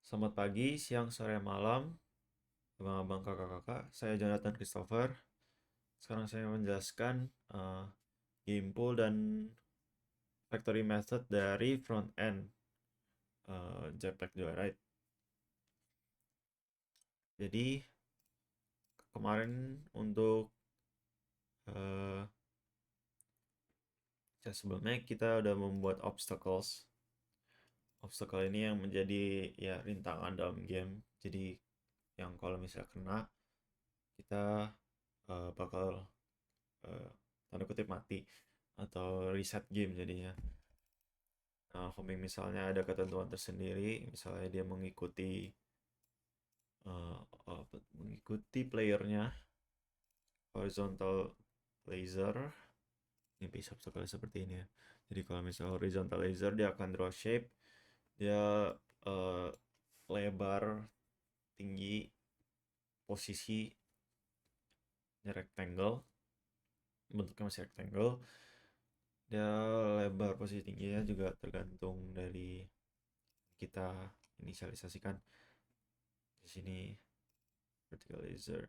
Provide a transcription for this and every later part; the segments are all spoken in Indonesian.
Selamat pagi, siang, sore, malam, abang-abang, kakak-kakak. Saya Jonathan Christopher. Sekarang saya menjelaskan game pool dan factory method dari front end JPEG Joyride. Jadi kemarin untuk uh, sebelumnya kita udah membuat obstacles. Obstacle ini yang menjadi ya rintangan dalam game. Jadi yang kalau misalnya kena kita bakal uh, tanda kutip mati atau reset game jadinya. Nah, homing misalnya ada ketentuan tersendiri, misalnya dia uh, mengikuti playernya horizontal laser. Ini base obstacle seperti ini ya. Jadi kalau misalnya horizontal laser dia akan draw shape, dia uh, lebar, tinggi, posisi rectangle, bentuknya masih rectangle. Dia lebar, posisi tingginya juga tergantung dari kita inisialisasikan di sini vertical laser.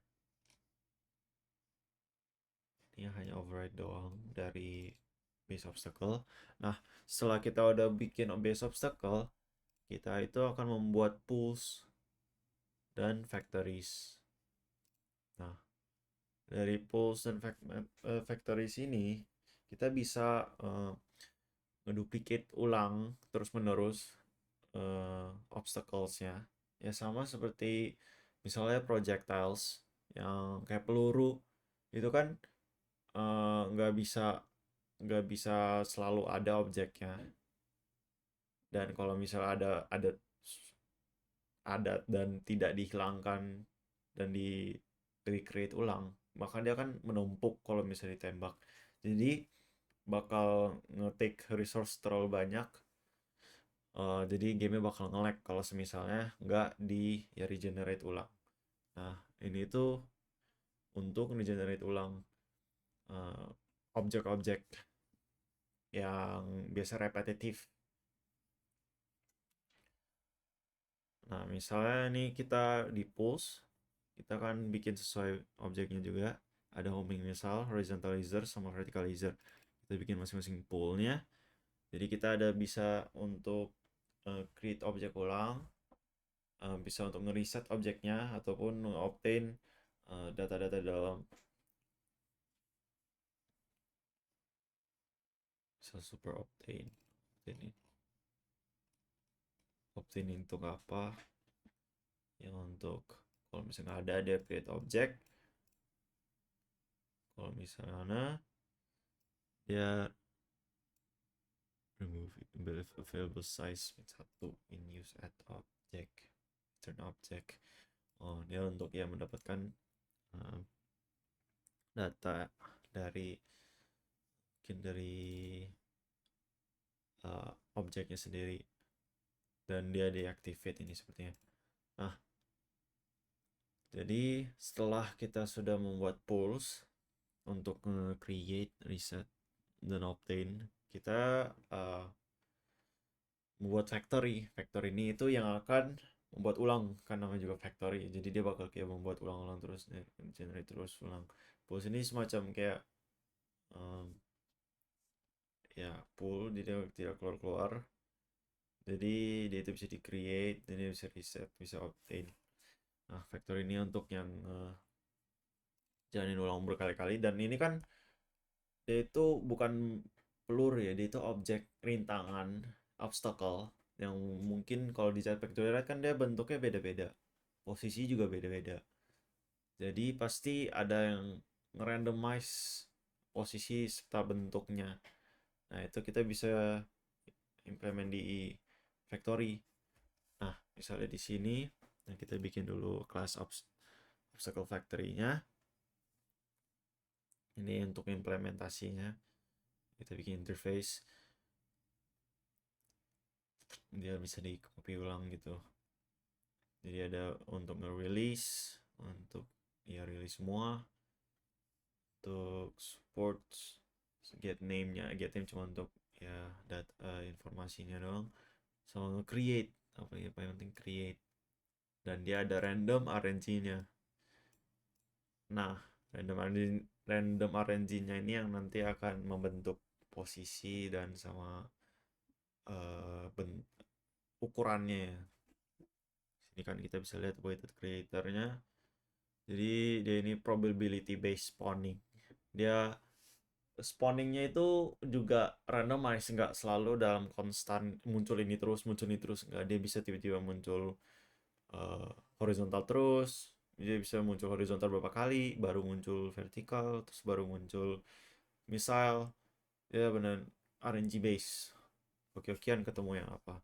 Ini hanya override doang dari base obstacle. Nah, setelah kita udah bikin base obstacle, kita itu akan membuat pools dan factories. Nah, dari pools dan factories ini kita bisa ngeduplicate ulang terus-menerus obstacles-nya. Ya sama seperti misalnya projectiles yang kayak peluru itu kan nggak bisa selalu ada objeknya, dan kalau misalnya ada dan tidak dihilangkan dan di recreate ulang, maka dia akan menumpuk kalau misalnya ditembak, jadi bakal nge-take resource terlalu banyak. Jadi gamenya bakal nge-lag kalau semisalnya nggak di ya regenerate ulang. Nah, ini tuh untuk regenerate ulang eh, objek-objek yang biasa repetitif. Nah, misalnya nih kita di pulse, kita kan bikin sesuai objeknya juga. Ada homing misal, horizontal laser sama vertical laser. Kita bikin masing-masing poolnya. Jadi kita ada bisa untuk create objek ulang, bisa untuk ngereset objeknya ataupun nge-obtain data-data dalam. Bisa super obtain. Obtain untuk apa? Yang untuk kalau misalnya ada dia create objek. Kalau misalnya dia remove available size satu in use at object turn object. Oh, dia untuk ya mendapatkan uh, data dari mungkin dari objeknya sendiri, dan dia deactivate ini sepertinya. Nah, jadi setelah kita sudah membuat pools untuk create, reset, dan obtain, kita uh, membuat factory. Factory ini itu yang akan membuat ulang, kan namanya juga factory. Jadi dia bakal kayak membuat ulang-ulang terus, generate terus ulang. Pools ini semacam kayak um, ya pool, dia tidak keluar-keluar. Jadi dia itu bisa di create, dan dia bisa reset, bisa obtain. Nah, factory ini untuk yang jalanin ulang berkali-kali, dan ini kan dia itu bukan peluru ya, dia itu objek rintangan, obstacle, yang mungkin kalau di Jetpack Joyride kan dia bentuknya beda-beda, posisi juga beda-beda, jadi pasti ada yang ngerandomize posisi serta bentuknya. Nah, itu kita bisa implement di factory. Nah, misalnya di sini, nah kita bikin dulu class obstacle factory-nya. Ini untuk implementasinya, kita bikin interface, dia bisa di copy ulang gitu. Jadi ada untuk nge-release, untuk ya release semua, untuk support get name-nya, get name cuma untuk ya data informasinya doang, sama nge-create, apa ya paling penting create. dan dia ada random RNG-nya. Nah, random RNG-nya ini yang nanti akan membentuk posisi dan sama ukurannya. Sini kan kita bisa lihat weighted creator-nya. Jadi dia ini probability based spawning. Dia spawningnya itu juga randomize, nggak selalu dalam konstan muncul ini terus nggak, dia bisa tiba-tiba muncul uh, horizontal terus, dia bisa muncul horizontal beberapa kali baru muncul vertikal terus baru muncul missile. Ya benar RNG base, oke-okean ketemu yang apa,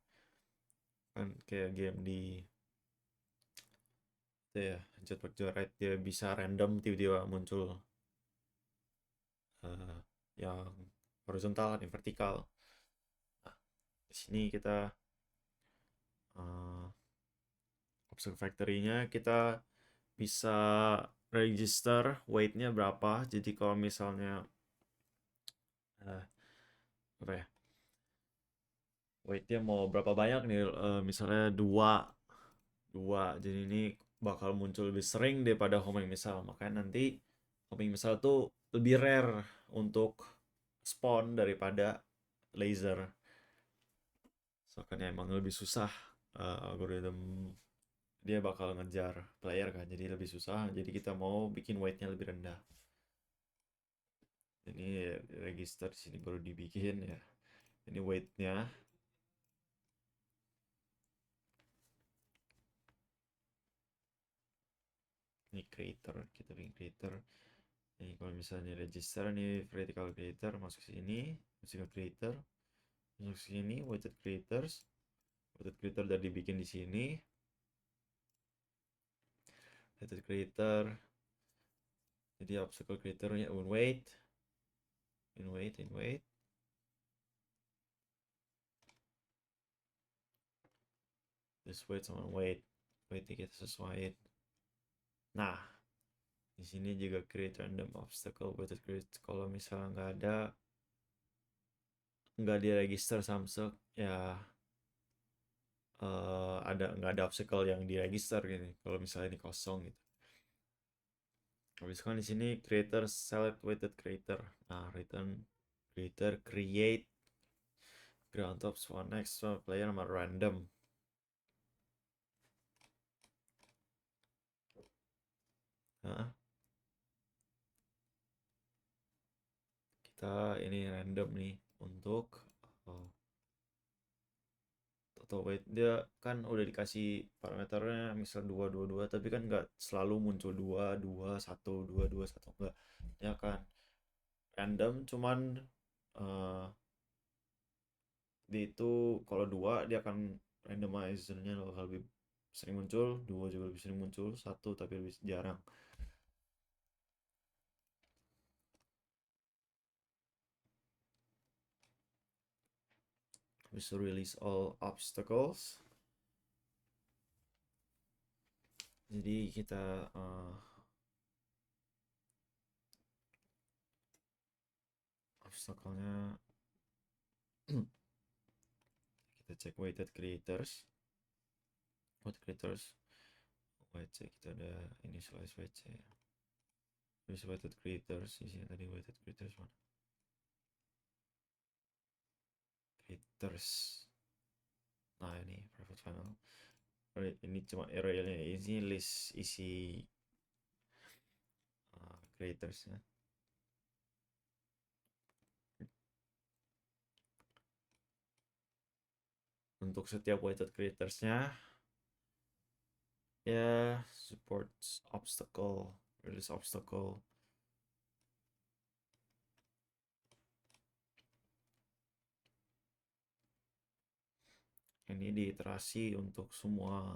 kan kayak game di itu ya, Jetpack Joyride, dia bisa random tiba-tiba muncul uh, yang horizontal, yang vertikal. Nah, di sini kita uh, obstacle factory-nya kita bisa register weight-nya berapa. Jadi kalau misalnya apa ya, weight-nya mau berapa banyak nih, misalnya dua dua, jadi ini bakal muncul lebih sering daripada homing missile, makanya nanti homing missile tuh lebih rare untuk spawn daripada laser. Soalnya emang lebih susah, algoritma dia bakal ngejar player kan, jadi lebih susah, jadi kita mau bikin weight-nya lebih rendah. Ini register di sini baru dibikin ya, ini weight-nya. Ini creator, kita bikin creator. Ini kalau misalnya register nih vertical creator, masuk sini, masuk ke creator, masuk sini weighted creators. Weighted creator udah dibikin di sini. Weighted creator, jadi obstacle creatornya in weight, in weight. This weight sama weight kita sesuaiin. Nah, di sini juga create random obstacle weighted create. Kalau misalnya nggak diregister Samsung ya, nggak ada obstacle yang diregister gitu. Kalau misalnya ini kosong gitu. Habis kan di sini creator select weighted creator. Nah, return creator create ground top one next player sama random. Nah, kita ini random nih untuk total weight. Dia kan udah dikasih parameternya misal 2 2 2, tapi kan nggak selalu muncul 2 2 1 2 2 1, enggak. Ya kan random, cuman uh, di itu kalau 2 dia akan randomizernya lebih sering muncul, 2 juga lebih sering muncul, 1 tapi lebih jarang. Bisa release all obstacles. Jadi kita obstacle-nya kita cek weighted creators. Weighted creators WC, kita ada initialize WC. Terus weighted creators di sini tadi, weighted creators mana? Creators. Nah, ini private channel. Ini cuma array-nya, ini list isi creators ya. Untuk setiap weighted creators-nya ya support obstacle, release obstacle. Ini diiterasi untuk semua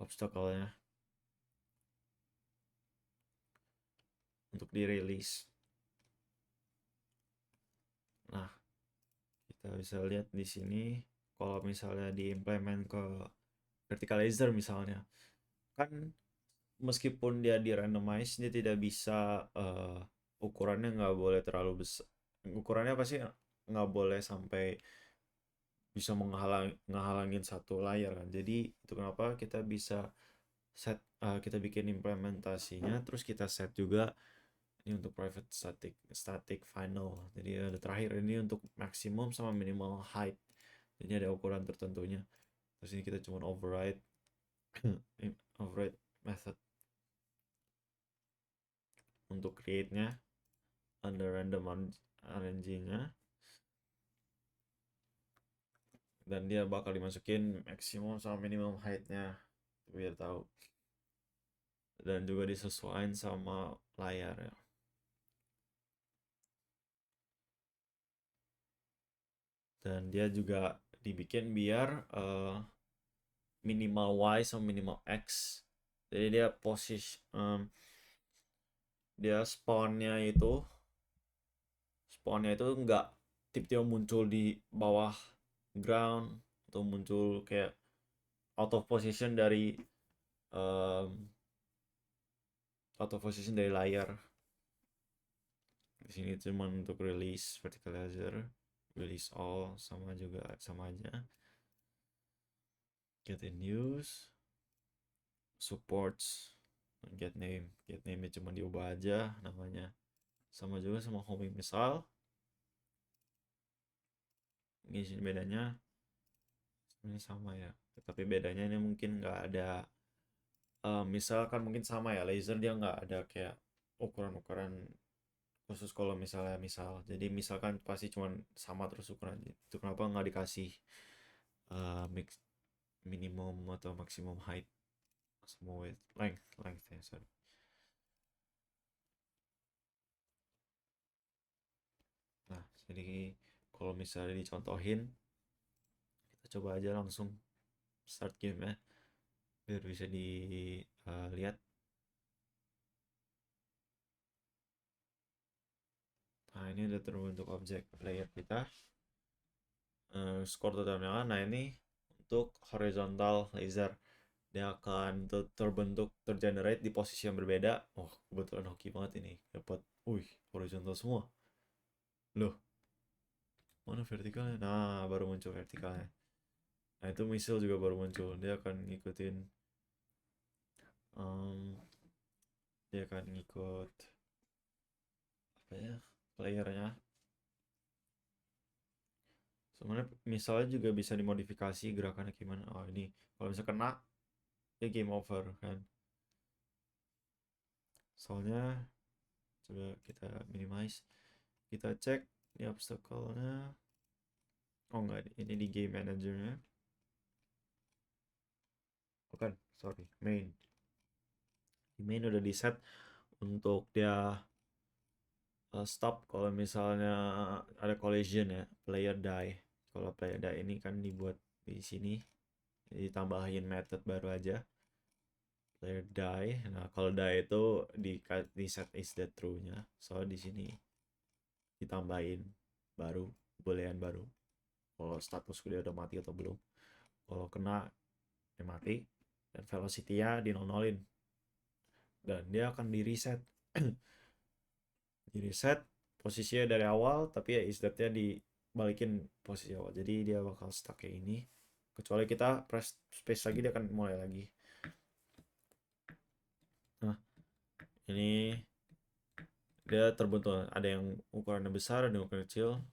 obstacle-nya untuk dirilis. Nah, kita bisa lihat di sini kalau misalnya diimplement ke verticalizer misalnya, kan meskipun dia di randomize, dia tidak bisa ukurannya nggak boleh terlalu besar. Ukurannya pasti nggak boleh sampai bisa menghalangin satu layar kan. Jadi itu kenapa kita bisa kita bikin implementasinya, terus kita set juga ini untuk private static final. Jadi ada terakhir ini untuk maksimum sama minimal height. Jadi ada ukuran tertentunya. Terus ini kita cuma override override method untuk create-nya under random RNG-nya, dan dia bakal dimasukin maksimum sama minimum height-nya biar tahu, dan juga disesuaikan sama layar ya. Dan dia juga dibikin biar minimal Y sama minimal X. Jadi dia dia spawnnya itu nggak tiba-tiba muncul di bawah ground atau muncul kayak out of position dari layar. Di sini cuma untuk release vertical laser, release all sama aja. Get in use, supports, get name cuma diubah aja namanya, sama juga sama homing missile. Ini sini bedanya ini sama ya, tapi bedanya ini mungkin nggak ada misalkan mungkin sama ya, laser dia nggak ada kayak ukuran-ukuran khusus kalau misalnya jadi misalkan pasti cuma sama terus ukuran. Itu kenapa nggak dikasih minimum atau maksimum height sama width length ya, sorry. Nah jadi kalau misalnya dicontohin, kita coba aja langsung start game ya biar bisa dilihat. Nah ini udah terbentuk objek layer kita, skor totalnya. Nah ini untuk horizontal laser, dia akan tergenerate di posisi yang berbeda. Oh kebetulan hoki banget ini dapat, horizontal semua loh. Mana vertikalnya? Nah baru muncul vertikalnya. Nah itu misil juga baru muncul, dia akan ngikutin dia akan ngikut apa ya, playernya. Sebenarnya misalnya juga bisa dimodifikasi gerakannya gimana. Oh ini kalau bisa kena ya game over kan. Soalnya coba kita minimize, kita cek di obstacle-nya. Oh enggak, ini di game manager-nya. Bukan, sorry, main. Di main udah di set untuk dia stop kalau misalnya ada collision ya, player die. Kalau player die ini kan dibuat di sini, ditambahin method baru aja, player die. Nah kalau die itu di set is that true-nya, soalnya di sini ditambahin baru, boolean baru. Kalau status dia udah mati atau belum. Kalau kena dia mati, dan velocity-nya di nolin, dan dia akan di reset. Di reset posisinya dari awal, tapi ya is that-nya dibalikin posisi awal, jadi dia bakal stuck kayak ini. Kecuali kita press space lagi, dia akan mulai lagi. Nah ini dia terbentuk, ada yang ukurannya besar, ada yang ukuran kecil.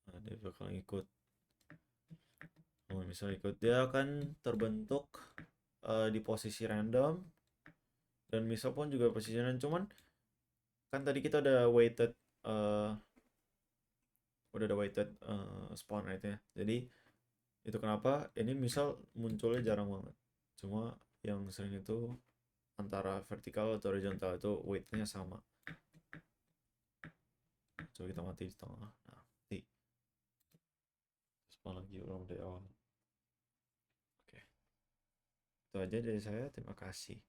Nah dia bakal ikut, misalnya ikut, dia akan terbentuk di posisi random, dan misal pun juga posisi random. Cuman kan tadi kita udah weighted spawn rate ya, jadi itu kenapa ini misal munculnya jarang banget. Cuma yang sering itu antara vertikal atau horizontal itu weightnya sama. Coba kita mati di tengah. Nah mati, spawn lagi ulang dari awal. Oke, itu aja dari saya, terima kasih.